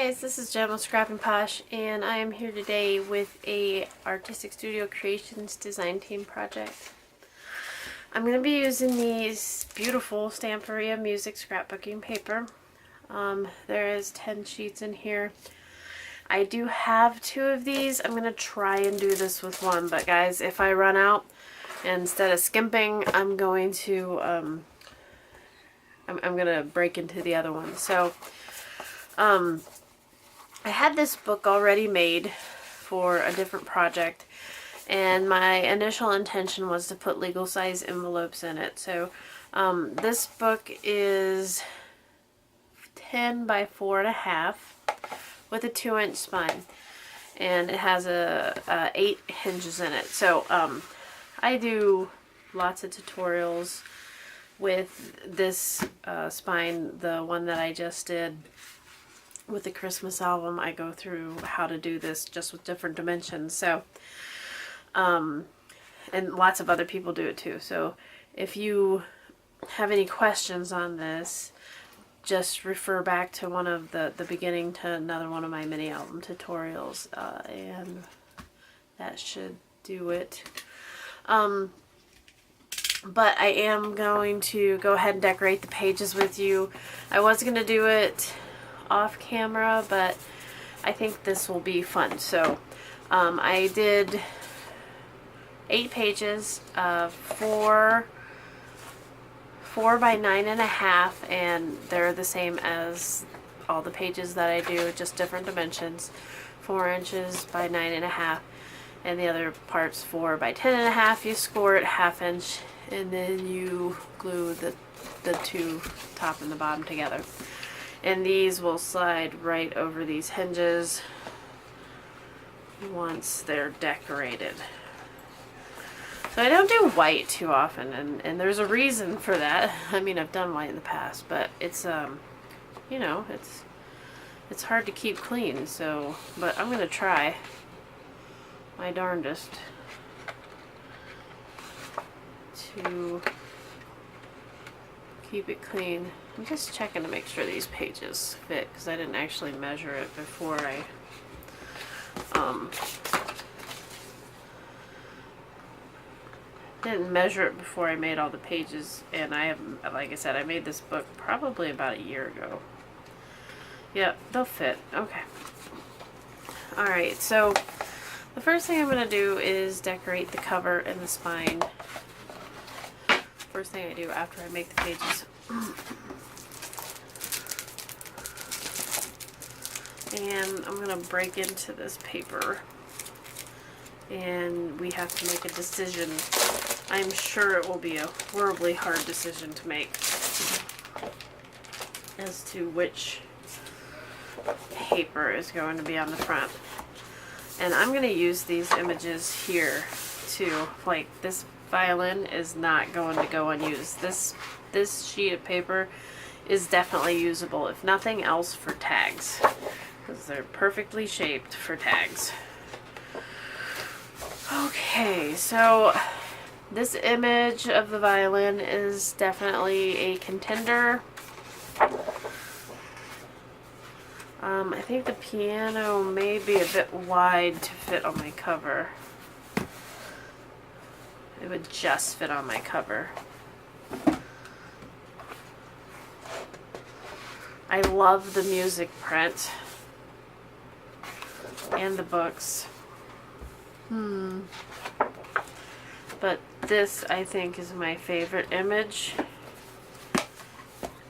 guys, this is Jem with Scrap and Posh, and I am here today with a Artistic Studio Creations design team project. I'm going to be using these beautiful Stamperia music scrapbooking paper. There is 10 sheets in here. I do have 2 of these. I'm going to try and do this with one, but guys, if I run out, instead of skimping, I'm going to I'm going to break into the other one. So I had this book already made for a different project, and my initial intention was to put legal size envelopes in it. So this book is 10 by 4.5 with a 2-inch spine, and it has 8 hinges in it. So I do lots of tutorials with this spine. The one that I just did with the Christmas album, I go through how to do this just with different dimensions. So and lots of other people do it too. So if you have any questions on this, just refer back to one of the beginning to another one of my mini album tutorials, and that should do it. But I am going to go ahead and decorate the pages with you. I was going to do it off camera, but I think this will be fun. So I did 8 pages of 4 by 9.5, and they're the same as all the pages that I do, just different dimensions. 4 inches by 9.5, and the other part's 4 by 10.5. You score it 1/2 inch, and then you glue the 2 top and the bottom together. And these will slide right over these hinges once they're decorated. So I don't do white too often, and there's a reason for that. I mean, I've done white in the past, but it's you know, it's hard to keep clean. So, but I'm gonna try my darndest to keep it clean. I'm just checking to make sure these pages fit, because I didn't actually measure it before I made all the pages. And I have, like I said, I made this book probably about a year ago. Yeah, they'll fit. Okay. Alright, so the first thing I'm going to do is decorate the cover and the spine. First thing I do after I make the pages. And I'm going to break into this paper, and we have to make a decision. I'm sure it will be a horribly hard decision to make as to which paper is going to be on the front. And I'm going to use these images here too. Like, this violin is not going to go unused. This sheet of paper is definitely usable, if nothing else, for tags, because they're perfectly shaped for tags. Okay, so this image of the violin is definitely a contender. I think the piano may be a bit wide to fit on my cover. It would just fit on my cover. I love the music print and the books. But this, I think, is my favorite image,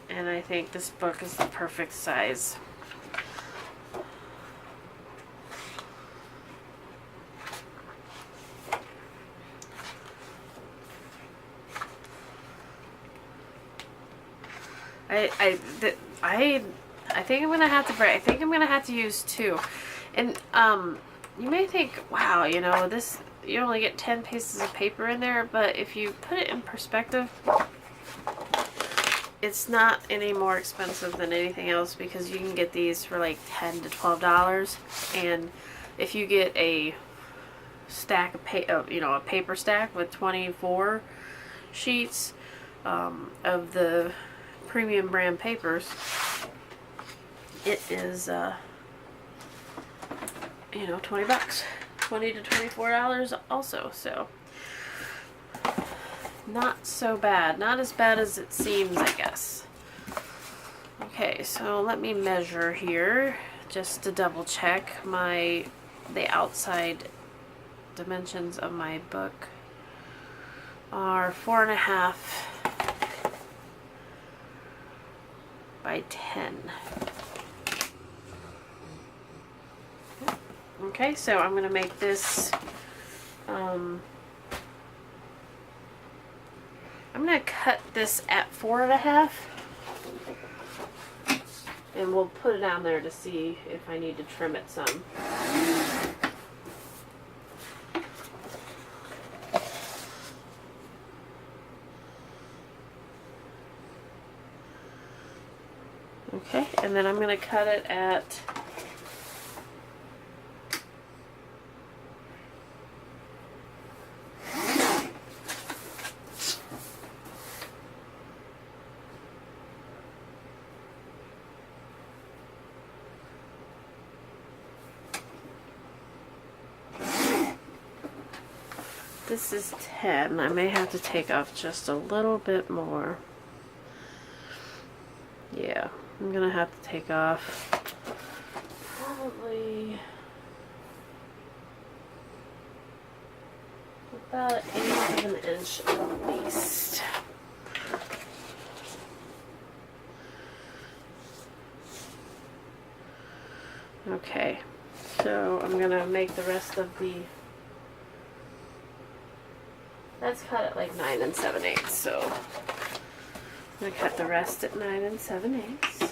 and I think this book is the perfect size. I think I'm gonna have to break. I think I'm gonna have to use 2. And you may think, wow, you know, this, you only get 10 pieces of paper in there, but if you put it in perspective, it's not any more expensive than anything else, because you can get these for like $10 to $12, and if you get a stack of a paper stack with 24 sheets of the premium brand papers, it is you know, 20 bucks. $20 to $24 also, so not so bad. Not as bad as it seems, I guess. Okay, so let me measure here just to double check the outside dimensions of my book are 4.5 by 10. Okay, so I'm going to make this, I'm going to cut this at 4.5, and we'll put it down there to see if I need to trim it some. Okay, and then I'm going to cut it at 10. I may have to take off just a little bit more. Yeah, I'm gonna have to take off probably about 1/8 of an inch at least. Okay, so I'm gonna make the rest of the, that's cut at like 9 7/8, so I'm gonna cut the rest at 9 7/8.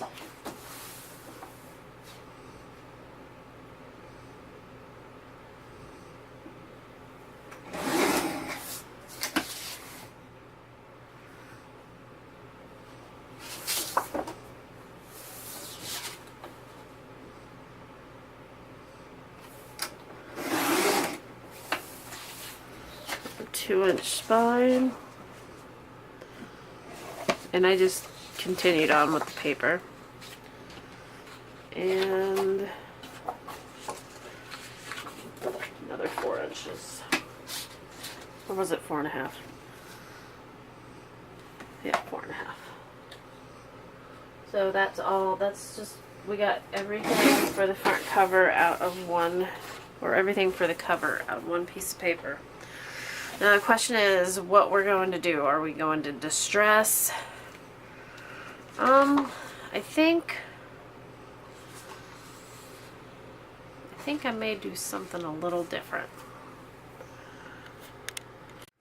A 2-inch spine. And I just continued on with the paper. And another 4 inches. Or was it 4.5? Yeah, 4.5. So that's all. That's just, we got everything for the front cover out of one, or everything for the cover out of one piece of paper. Now the question is what we're going to do. Are we going to distress? I think I may do something a little different.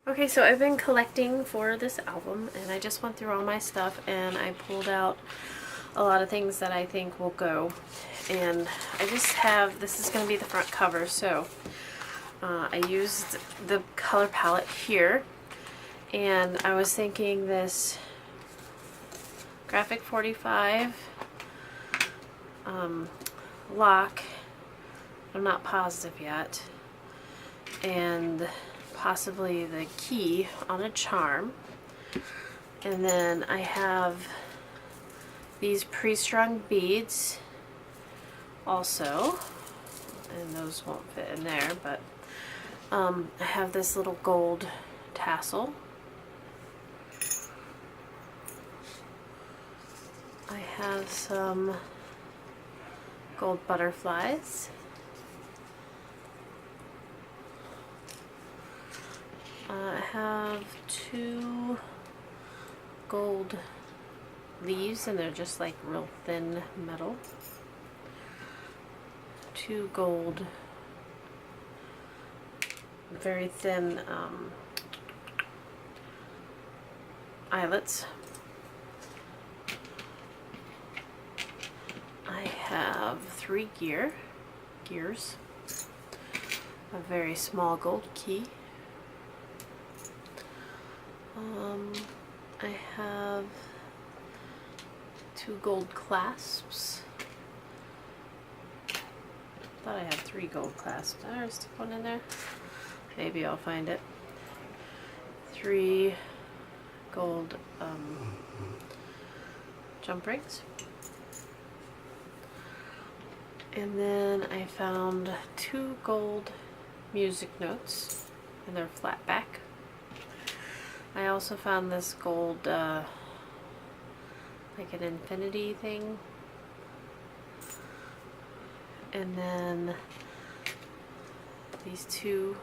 Okay, so I've been collecting for this album, and I just went through all my stuff, and I pulled out a lot of things that I think will go. And I just have, this is going to be the front cover, so I used the color palette here, and I was thinking this Graphic 45 lock, I'm not positive yet, and possibly the key on a charm. And then I have these pre-strung beads also, and those won't fit in there, but I have this little gold tassel. I have some gold butterflies. I have 2 gold leaves, and they're just like real thin metal. 2 gold, very thin eyelets. I have 3 gears, a very small gold key. I have 2 gold clasps. Thought I had 3 gold clasps. Did I stick one in there? Maybe I'll find it. 3 gold jump rings. And then I found 2 gold music notes, and they're flat back. I also found this gold, like an infinity thing. And then these 2,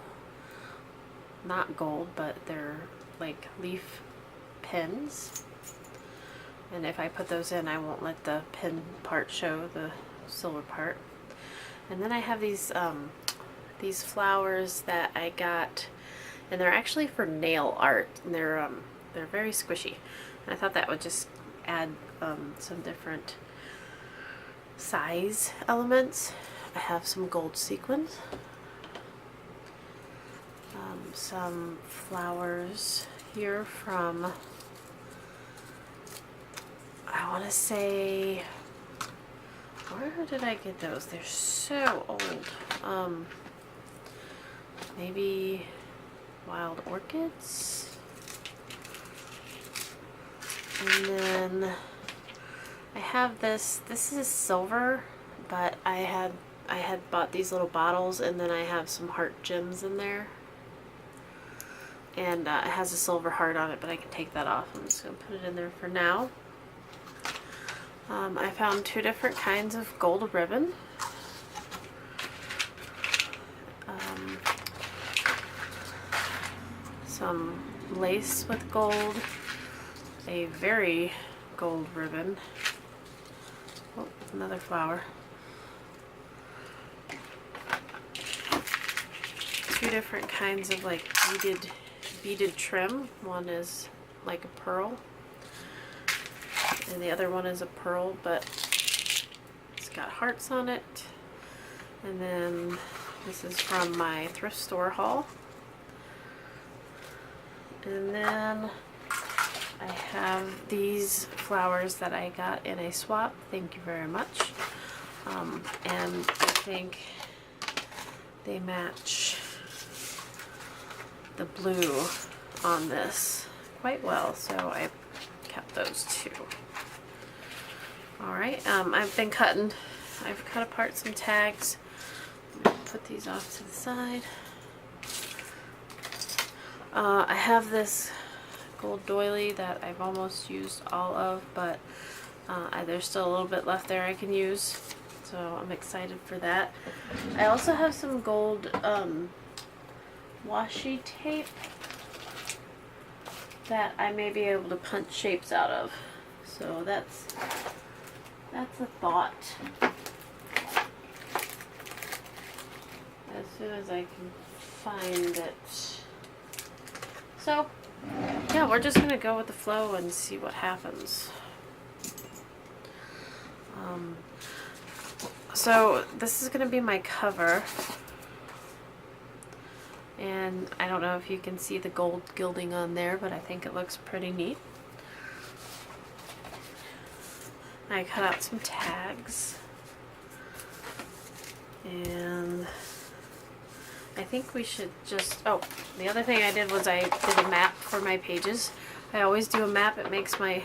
not gold, but they're like leaf pins. And if I put those in, I won't let the pin part show, the silver part. And then I have these flowers that I got, and they're actually for nail art, and they're very squishy. And I thought that would just add some different size elements. I have some gold sequins, some flowers here from, I want to say, where did I get those? They're so old. Maybe wild orchids. And then I have this. This is silver, but I had bought these little bottles, and then I have some heart gems in there. And it has a silver heart on it, but I can take that off. I'm just going to put it in there for now. I found 2 different kinds of gold ribbon. Some lace with gold, a very gold ribbon. Oh, another flower. 2 different kinds of like beaded trim. One is like a pearl, and the other one is a pearl, but it's got hearts on it. And then this is from my thrift store haul. And then I have these flowers that I got in a swap. Thank you very much. And I think they match the blue on this quite well, so I kept those 2. Alright, I've been cutting. I've cut apart some tags. Put these off to the side. I have this gold doily that I've almost used all of, but there's still a little bit left there I can use, so I'm excited for that. I also have some gold washi tape that I may be able to punch shapes out of, so that's a thought. As soon as I can find it. So, yeah, we're just going to go with the flow and see what happens. So, this is going to be my cover. And I don't know if you can see the gold gilding on there, but I think it looks pretty neat. I cut out some tags. And I think we should just, oh, the other thing I did was I did a map for my pages. I always do a map. It makes my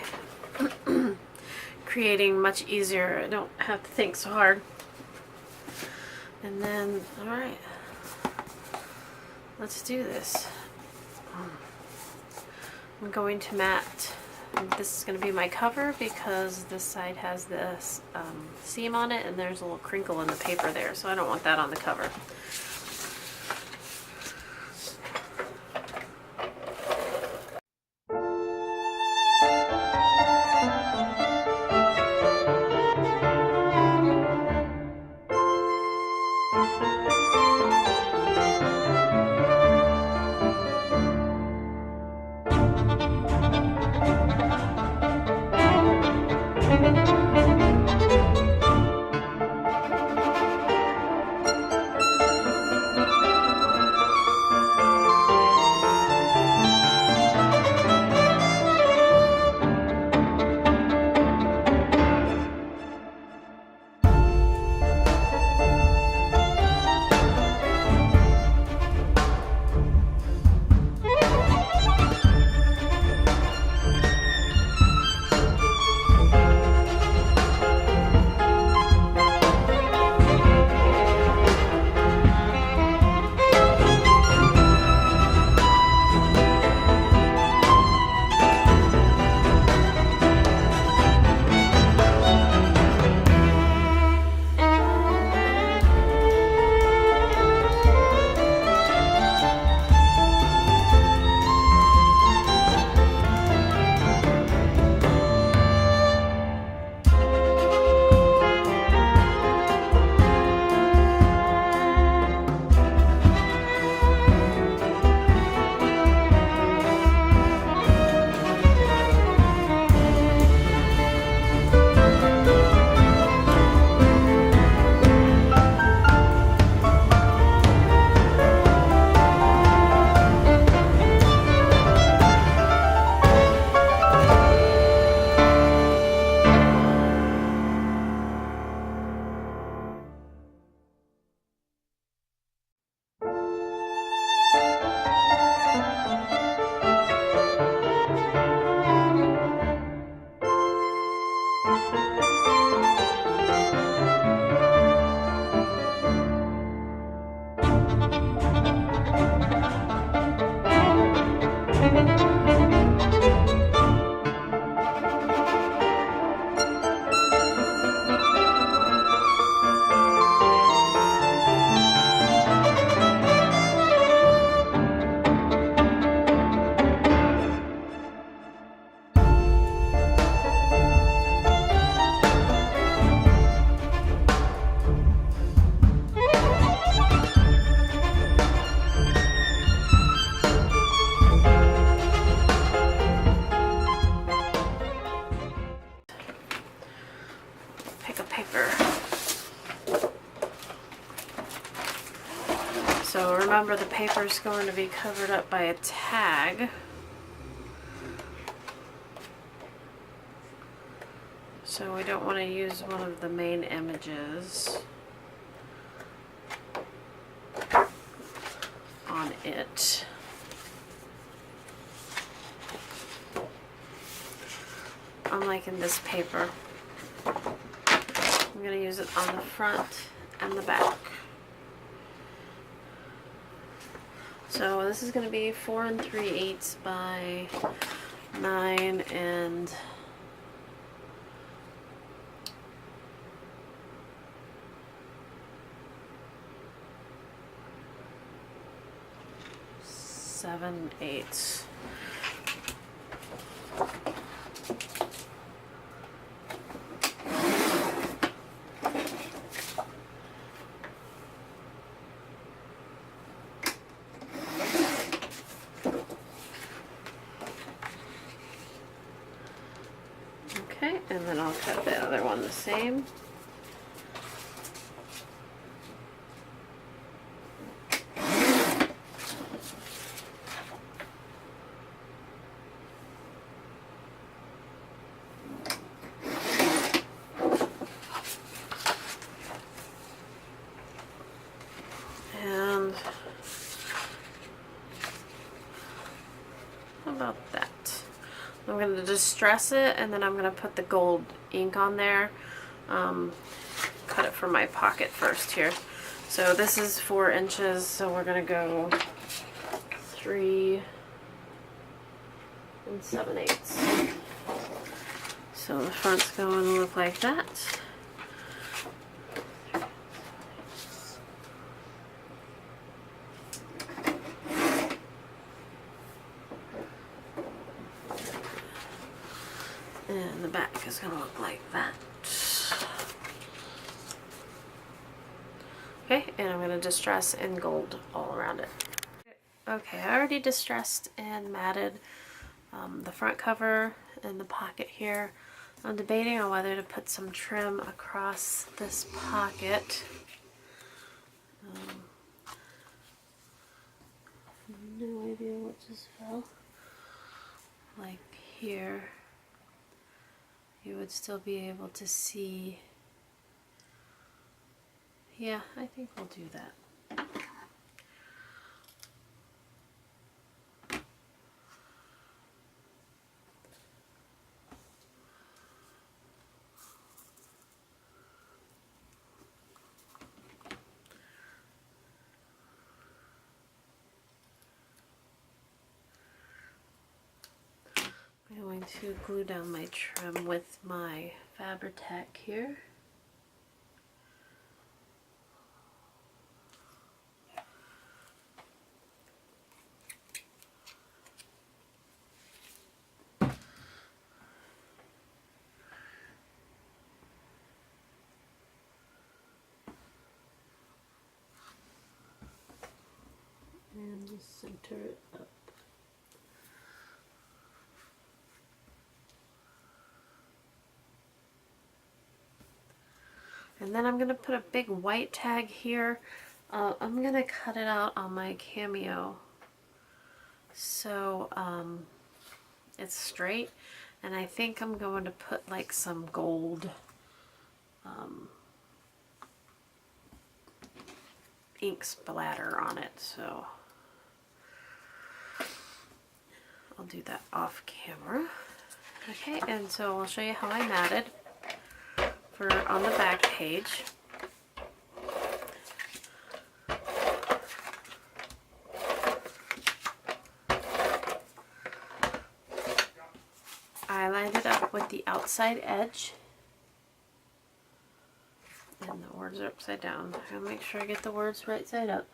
creating much easier. I don't have to think so hard. And then, alright, let's do this. I'm going to mat. This is going to be my cover because this side has this seam on it, and there's a little crinkle in the paper there, so I don't want that on the cover. remember the paper is going to be covered up by a tag. So we don't want to use one of the main images on it. Unlike in this paper, I'm going to use it on the front and the back. So this is going to be 4 3/8 by 9 and 7/8. Okay, and then I'll cut the other one the same. And how about that? I'm going to distress it, and then I'm going to put the gold ink on there. Cut it for my pocket first here. So this is 4 inches, so we're going to go 3 7/8. So the front's going to look like that. And the back is going to look like that. Okay, and I'm going to distress in gold all around it. Okay, I already distressed and matted the front cover and the pocket here. I'm debating on whether to put some trim across this pocket. No idea what just fell. Like here, you would still be able to see. Yeah, I think we'll do that. I'm going to glue down my trim with my Fabri-Tac here. And just center it up. And then I'm going to put a big white tag here. I'm going to cut it out on my Cameo so it's straight. And I think I'm going to put like some gold ink splatter on it. So I'll do that off camera. Okay, and so I'll show you how I matted for on the back page. I lined it up with the outside edge. And the words are upside down. I'm gonna make sure I get the words right side up.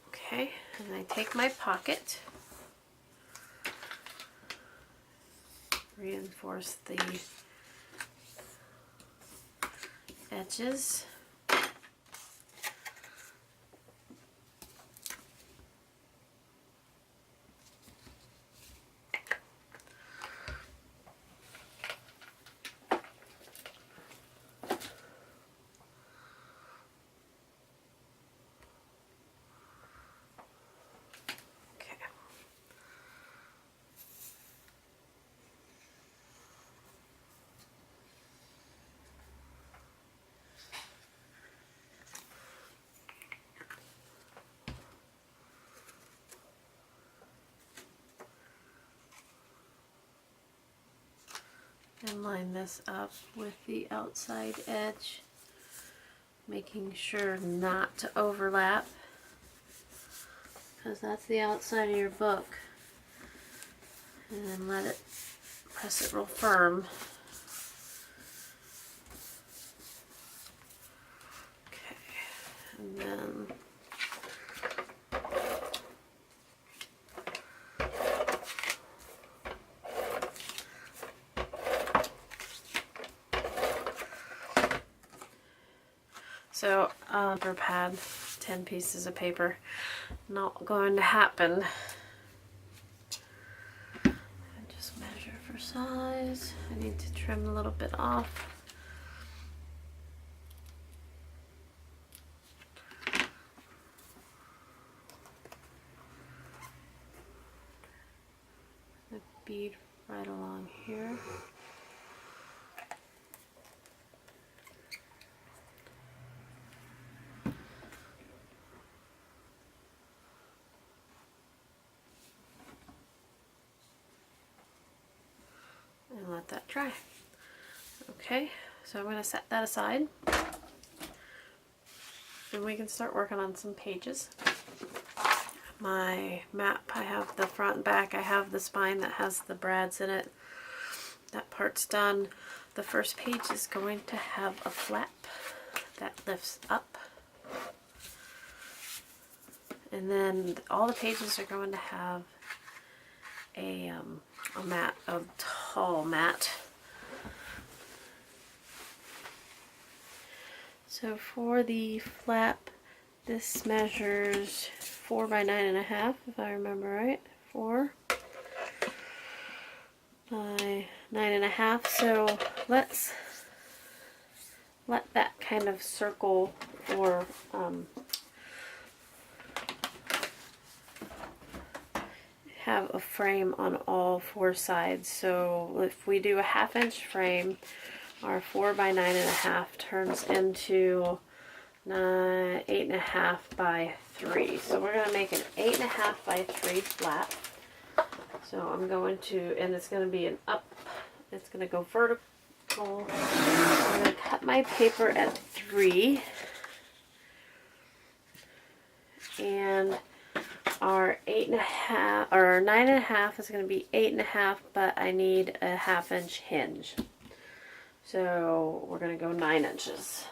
Okay, and I take my pocket, reinforce the edges. line this up with the outside edge, making sure not to overlap, because that's the outside of your book. And then let it, press it real firm. Okay, and then so paper pad, 10 pieces of paper, not going to happen. I just measure for size. I need to trim a little bit off. The bead right along here. And let that dry. Okay, so I'm going to set that aside and we can start working on some pages. My map, I have the front and back, I have the spine that has the brads in it. That part's done. The first page is going to have a flap that lifts up. And then all the pages are going to have a mat, a tall mat. So for the flap, this measures 4 by 9.5, if I remember right. 4 by 9.5. So let's let that kind of circle or have a frame on all 4 sides. So if we do a 1/2 inch frame, our 4 by 9.5 turns into 8.5 by 3. So we're going to make an 8.5 by 3 flap. So I'm going to, and it's going to be an up, it's going to go vertical. I'm going to cut my paper at 3. And our 8.5 or 9.5 is going to be 8.5, but I need a 1/2 inch hinge. So we're going to go 9 inches.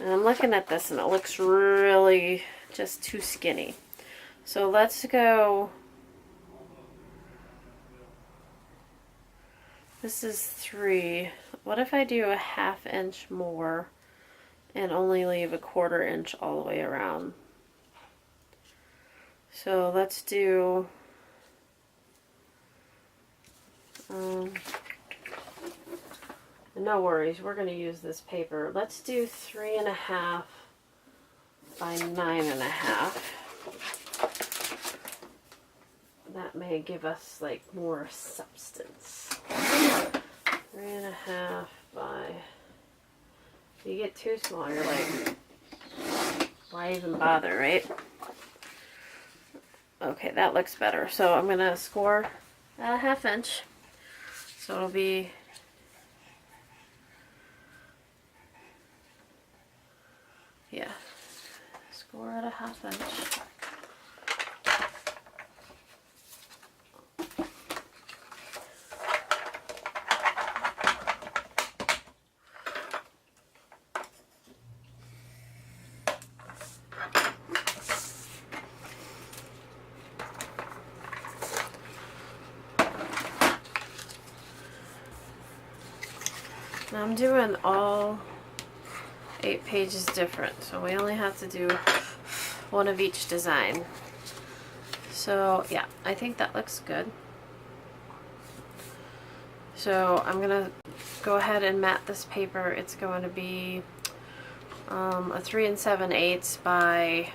And I'm looking at this and it looks really just too skinny. So let's go, this is 3. What if I do a 1/2 inch more and only leave a 1/4 inch all the way around? So let's do no worries, we're going to use this paper. Let's do 3.5 by 9.5. That may give us like more substance. 3.5 by, if you get too small, you're like, why even bother, right? Okay, that looks better. So I'm going to score a 1/2 inch. So it'll be, yeah, score at a 1/2 inch. Now I'm doing all 8 pages different, so we only have to do one of each design. So yeah, I think that looks good. So I'm gonna go ahead and mat this paper. It's going to be a 3 7/8 by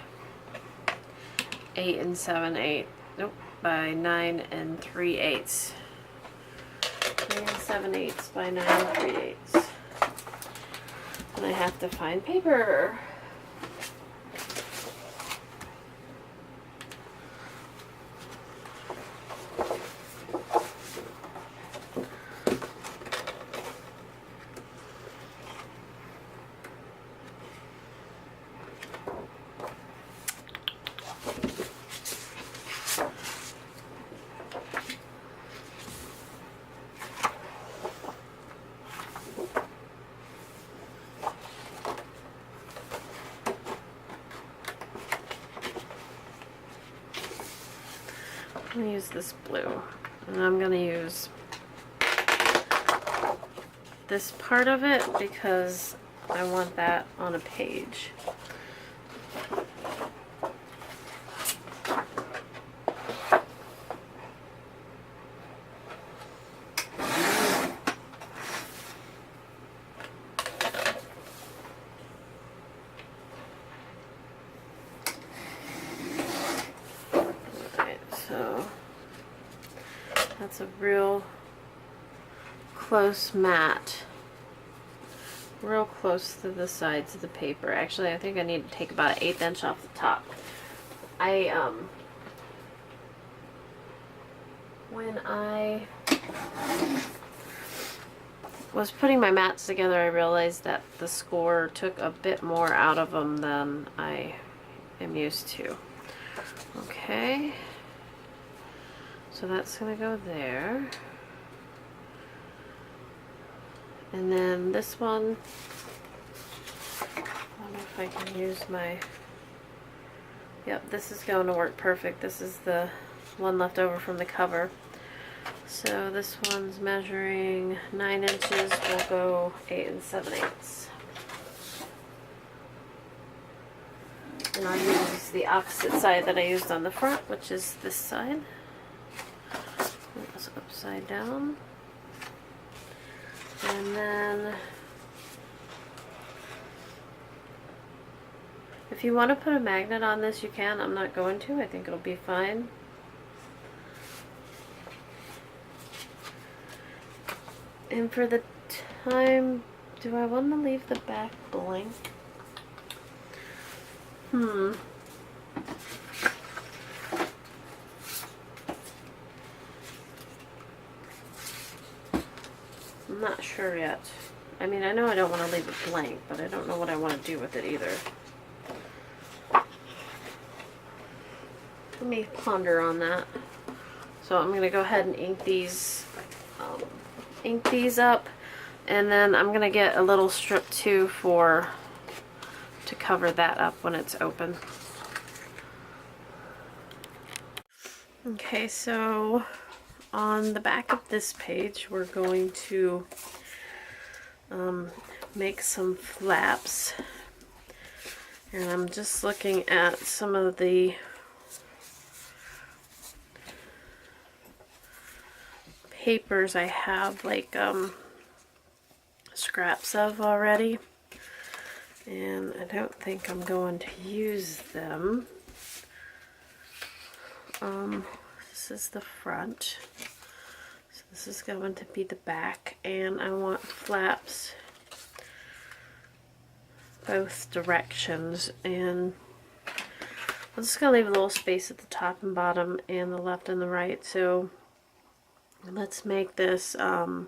8 7/8. Nope, by 9 3/8. 3 7/8 by 9 3/8. And I have to find paper. I'm going to use this blue, and I'm going to use this part of it because I want that on a page. So that's a real close mat, real close to the sides of the paper. Actually, I think I need to take about an 1/8 inch off the top. When I was putting my mats together, I realized that the score took a bit more out of them than I am used to. Okay. So that's going to go there. And then this one, I don't know if I can use my, yep, this is going to work perfect. This is the one left over from the cover. So this one's measuring 9 inches. We'll go 8 7/8. And I'll use the opposite side that I used on the front, which is this side. It's upside down. And then if you want to put a magnet on this, you can. I'm not going to. I think it'll be fine. And for the time, do I want to leave the back blank? I'm not sure yet. I mean, I know I don't want to leave it blank, but I don't know what I want to do with it either. Let me ponder on that. So I'm going to go ahead and ink these up, and then I'm going to get a little strip too to cover that up when it's open. Okay, so on the back of this page, we're going to make some flaps. And I'm just looking at some of the papers I have, like scraps of already. And I don't think I'm going to use them. This is the front. So this is going to be the back, and I want flaps both directions, and I'm just going to leave a little space at the top and bottom and the left and the right. So let's make this 4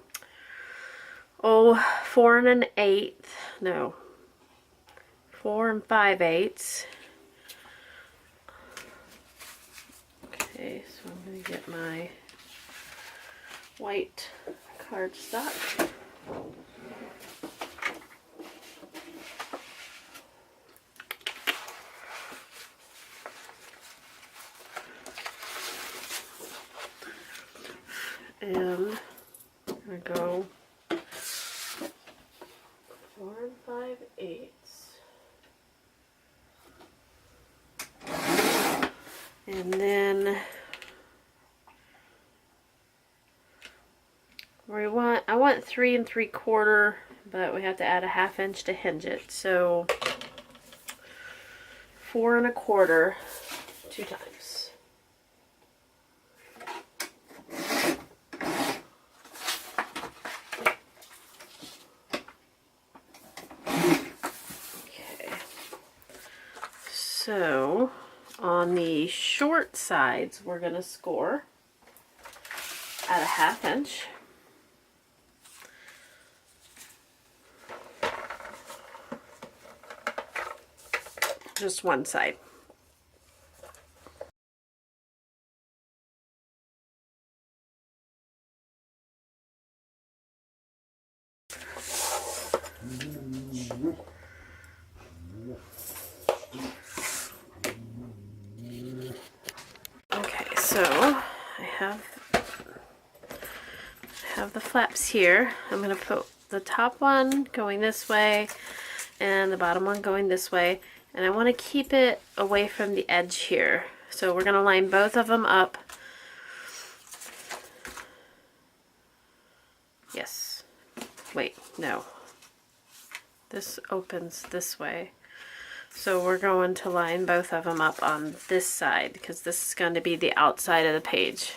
5/8. Okay, so I'm going to get my white cardstock. And I'm going to go 4 5/8. And then I want 3 3/4, but we have to add a 1/2 inch to hinge it. So 4 1/4 2 times. Okay. So on the short sides, we're going to score at a 1/2 inch. Just one side. Okay, so have the flaps here. I'm going to put the top one going this way and the bottom one going this way, and I want to keep it away from the edge here. So we're going to line both of them up. Yes. Wait, no. This opens this way. So we're going to line both of them up on this side because this is going to be the outside of the page.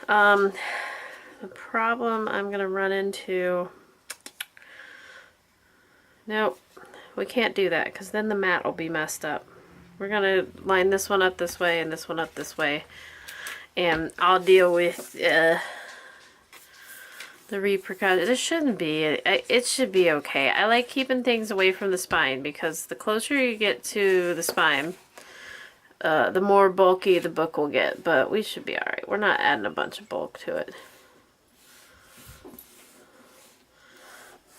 The problem I'm going to run into... Nope, we can't do that because then the mat will be messed up. We're going to line this one up this way and this one up this way. And I'll deal with the repercussions. It shouldn't be. It should be okay. I like keeping things away from the spine because the closer you get to the spine, the more bulky the book will get. But we should be alright. We're not adding a bunch of bulk to it.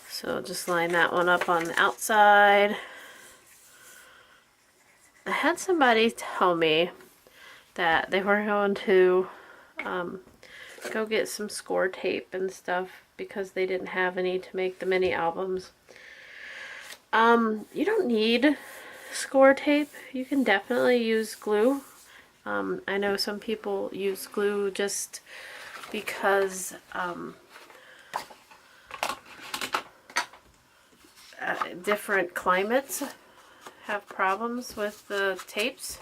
So just line that one up on the outside. I had somebody tell me that they were going to go get some score tape and stuff because they didn't have any to make the mini albums. You don't need score tape. You can definitely use glue. I know some people use glue just because different climates have problems with the tapes,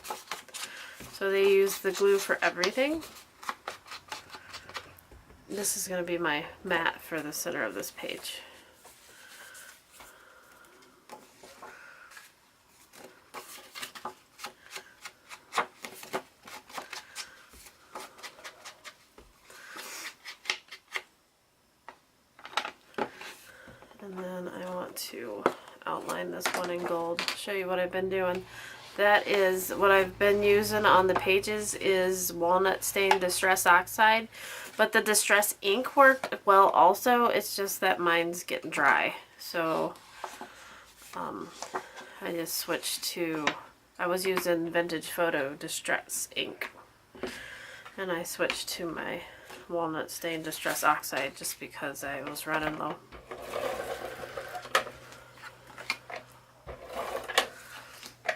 so they use the glue for everything. This is going to be my mat for the center of this page. And then I want to outline this one in gold, show you what I've been doing. That is what I've been using on the pages is walnut stained Distress Oxide, but the Distress ink worked well also. It's just that mine's getting dry, so I just switched to, I was using Vintage Photo Distress ink, and I switched to my walnut stained Distress Oxide just because I was running low.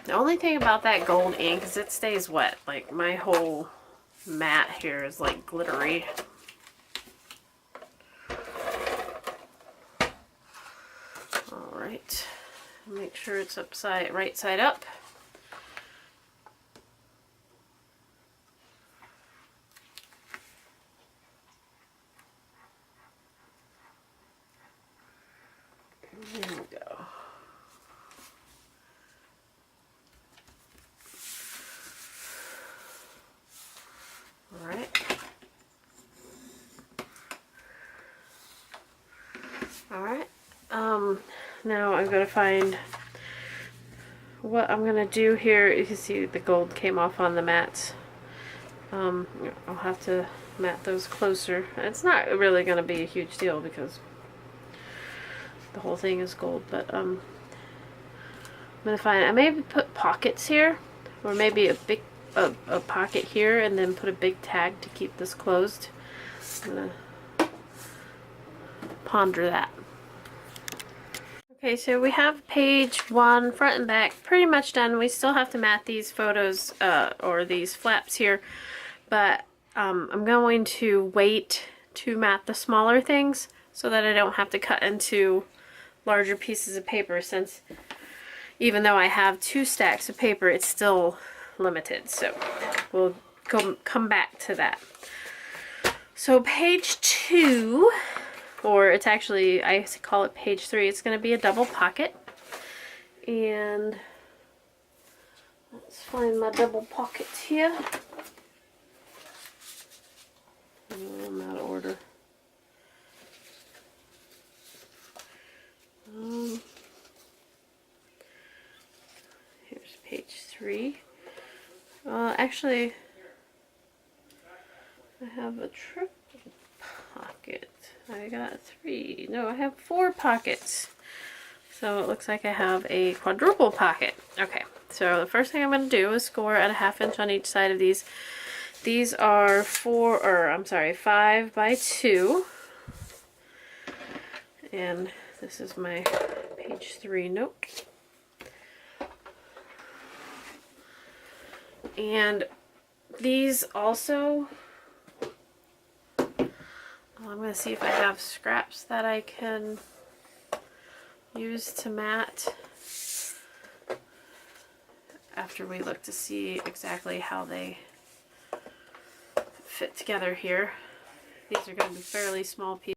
The only thing about that gold ink is it stays wet. Like my whole mat here is like glittery. Alright, make sure it's right side up. There we go. Alright, now I'm going to find what I'm going to do here. You can see the gold came off on the mats. I'll have to mat those closer. It's not really going to be a huge deal because the whole thing is gold, but I'm going to find, I maybe put pockets here, or maybe a pocket here and then put a big tag to keep this closed. I'm going to ponder that. Okay, so we have page 1, front and back, pretty much done. We still have to mat these photos, or these flaps here, but I'm going to wait to mat the smaller things so that I don't have to cut into larger pieces of paper, since even though I have 2 stacks of paper, it's still limited. So we'll come back to that. So page 2, or it's actually, I call it page 3, it's going to be a double pocket. And let's find my double pockets here. I'm out of order. Here's page 3. Actually, I have a triple pocket. I got 3. No, I have 4 pockets. So it looks like I have a quadruple pocket. Okay, so the first thing I'm going to do is score at a 1/2 inch on each side of these. These are 5 by 2. And this is my page 3 note. And these also, I'm going to see if I have scraps that I can use to mat after we look to see exactly how they fit together here. These are going to be fairly small pieces.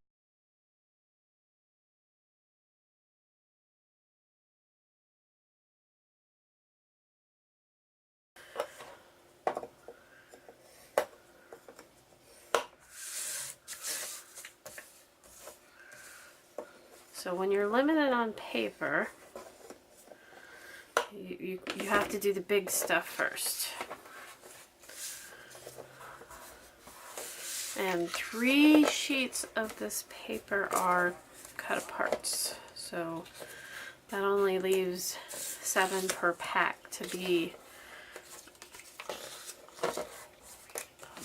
So when you're limited on paper, you have to do the big stuff first. And 3 sheets of this paper are cut aparts. So that only leaves 7 per pack to be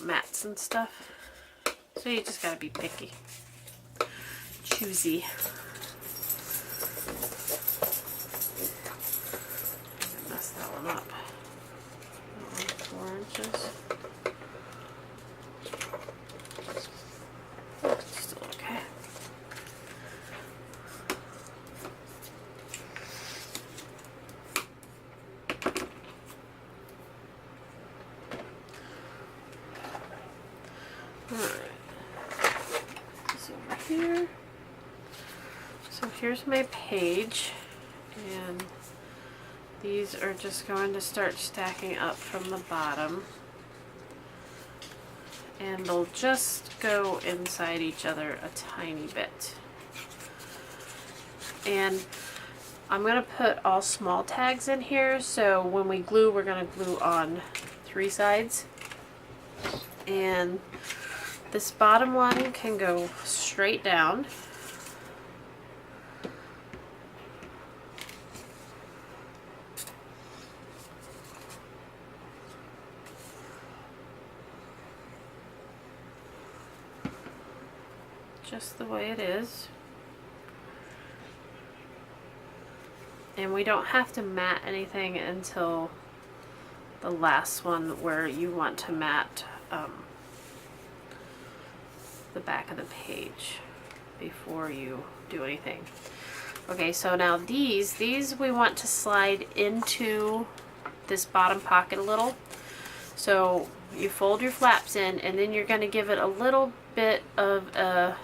mats and stuff. So you just gotta be picky, choosy. Mess that one up. That one, 4 inches. Still okay. Alright. This over here. So here's my page, and these are just going to start stacking up from the bottom, and they'll just go inside each other a tiny bit. And I'm going to put all small tags in here, so when we glue, we're going to glue on 3 sides. And this bottom one can go straight down. Just the way it is. And we don't have to mat anything until the last one where you want to mat the back of the page before you do anything. Okay, so now these we want to slide into this bottom pocket a little. So you fold your flaps in, and then you're going to give it a little bit of a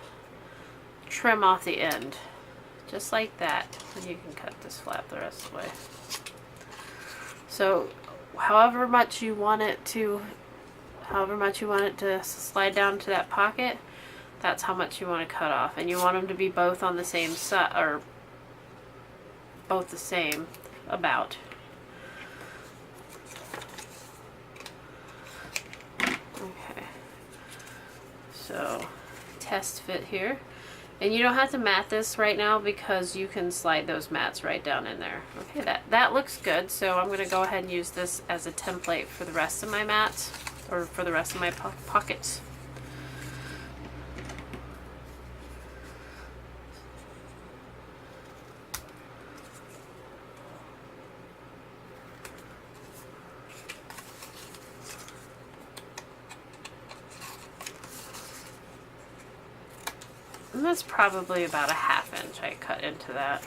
trim off the end, just like that, and you can cut this flap the rest of the way. So however much you want it to slide down to that pocket, that's how much you want to cut off. And you want them to be both on the same side, or both the same about. Okay, so test fit here. And you don't have to mat this right now because you can slide those mats right down in there. Okay, that looks good. So I'm going to go ahead and use this as a template for the rest of my mats, or for the rest of my pockets. And that's probably about a 1/2 inch I cut into that.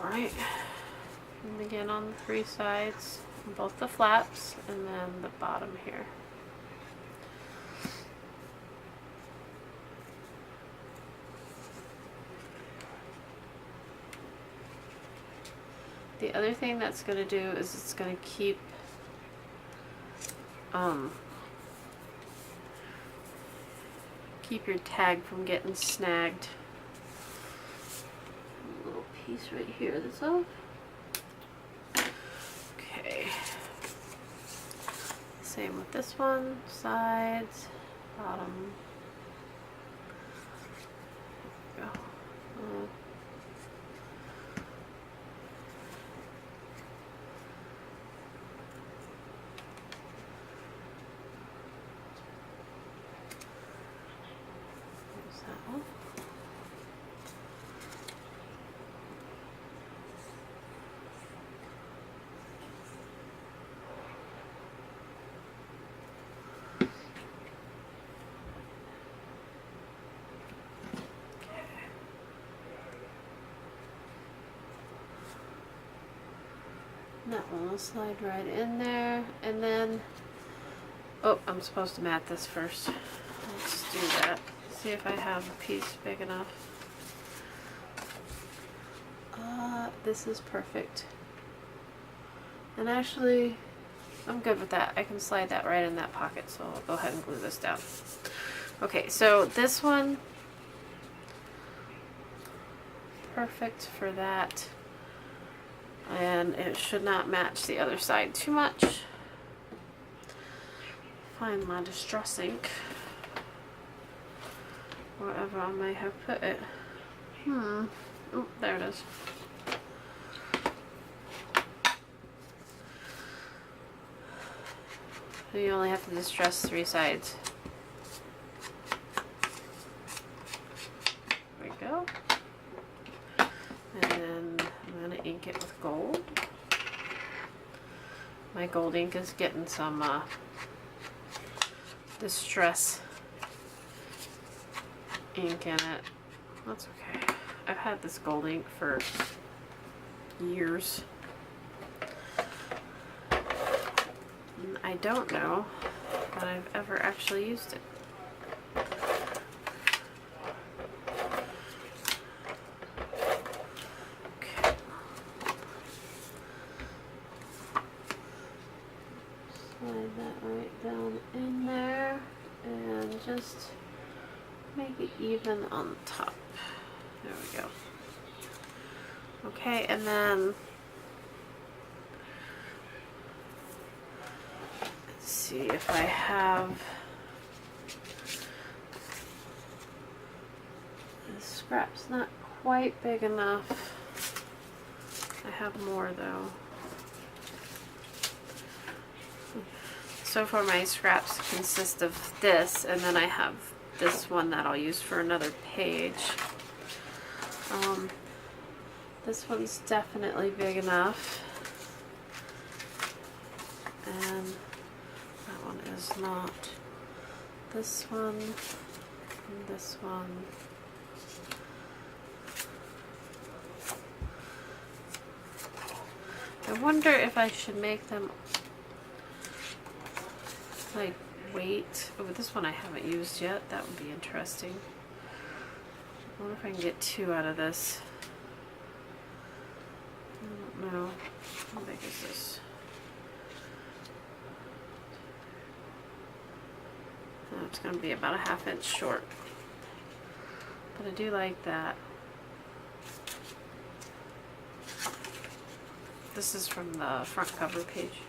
Alright, and again on the 3 sides, both the flaps and then the bottom here. the other thing that's going to do is it's going to keep keep your tag from getting snagged. A little piece right here that's off. Okay. Same with this one, sides, bottom. There we go. There's that one. That one will slide right in there, and then, oh, I'm supposed to mat this first. Let's do that. See if I have a piece big enough. This is perfect. And actually, I'm good with that. I can slide that right in that pocket, so I'll go ahead and glue this down. Okay, so this one, perfect for that. And it should not match the other side too much. Find my distress ink, wherever I may have put it. Oh, there it is. So you only have to distress 3 sides. There we go. And then I'm going to ink it with gold. My gold ink is getting some distress ink in it. That's okay. I've had this gold ink for years. And I don't know that I've ever actually used it. Slide that right down in there and just make it even on the top. There we go. Okay, and then let's see if I have the scrap's not quite big enough. I have more though. So far my scraps consist of this, and then I have this one that I'll use for another page. This one's definitely big enough, and that one is not. This one, and this one. I wonder if I should make them like weight. Oh, this one I haven't used yet. That would be interesting. I wonder if I can get 2 out of this. I don't know. How big is this? Oh, it's going to be about a 1/2 inch short. But I do like that. This is from the front cover page.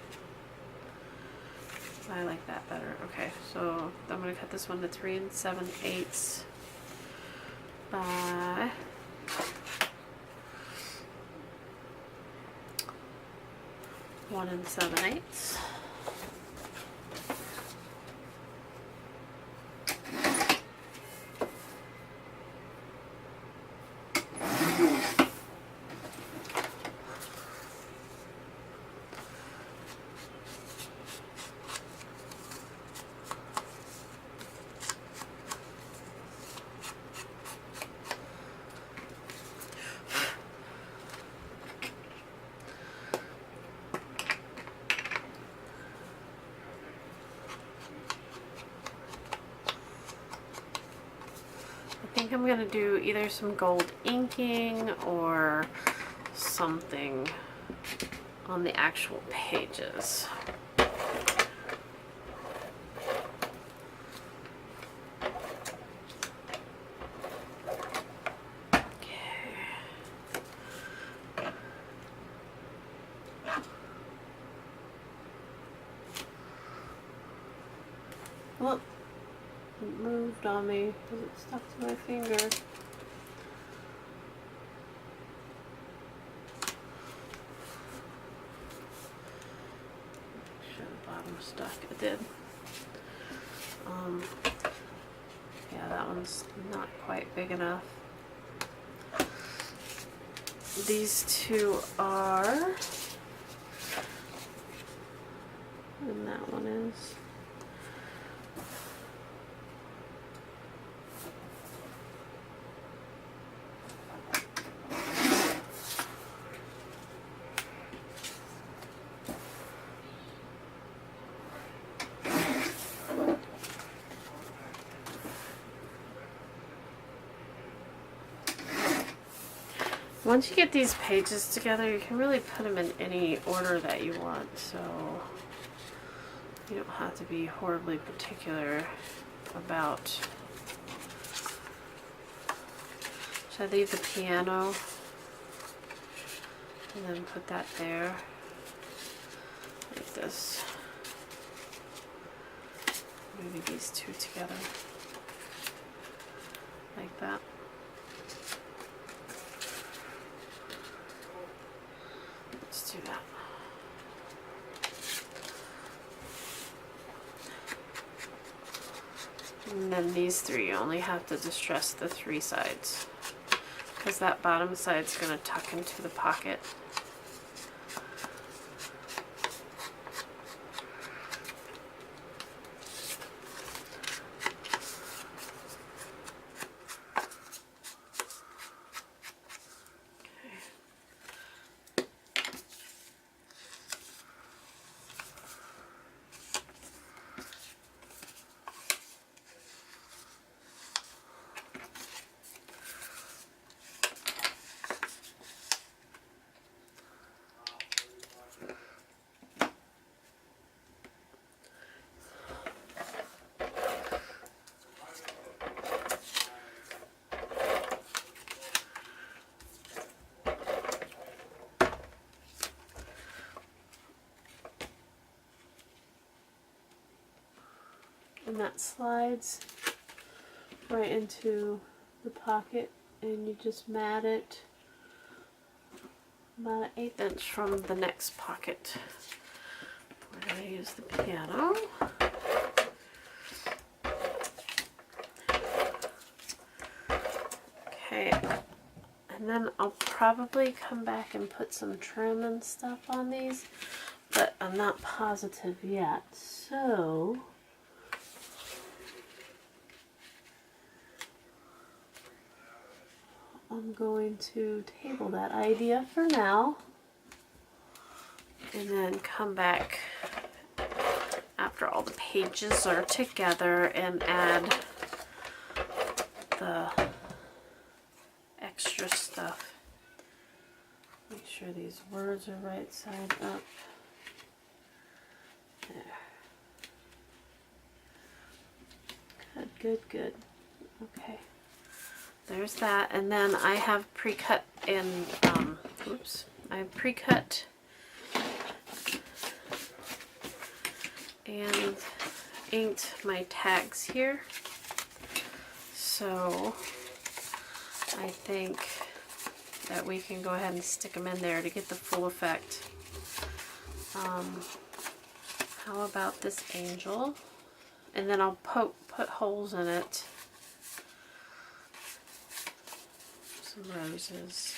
I like that better. Okay, so I'm going to cut this one to 3 7/8 by 1 7/8. I think I'm gonna do either some gold inking or something. on the actual pages. Well, it moved on me because it stuck to my finger. Sure the bottom stuck. It did. Yeah, that one's not quite big enough. These two are, and that one is. Once you get these pages together, you can really put them in any order that you want, so you don't have to be horribly particular about. Should I leave the piano and then put that there like this? Maybe these two together like that. Let's do that. And then these three, you only have to distress the three sides, because that bottom side's going to tuck into the pocket. And that slides right into the pocket, and you just mat it about an 1/8 inch from the next pocket. We're going to use the piano. Okay, and then I'll probably come back and put some trim and stuff on these, but I'm not positive yet, so I'm going to table that idea for now, and then come back after all the pages are together and add the extra stuff. Make sure these words are right side up. There. Good, good, good. Okay. There's that, and then I have pre-cut and I pre-cut and inked my tags here. So I think that we can go ahead and stick them in there to get the full effect. How about this angel? And then I'll put holes in it. Some roses.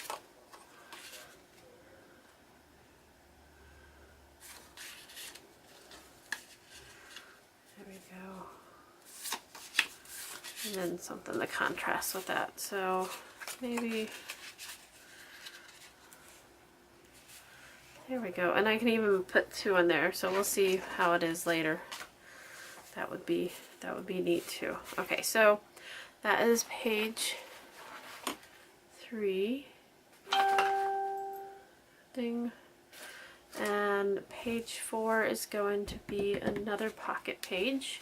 There we go. And then something to contrast with that. So maybe, there we go. And I can even put 2 in there, so we'll see how it is later. That would be neat too. Okay, so that is page 3. Ding. And page 4 is going to be another pocket page.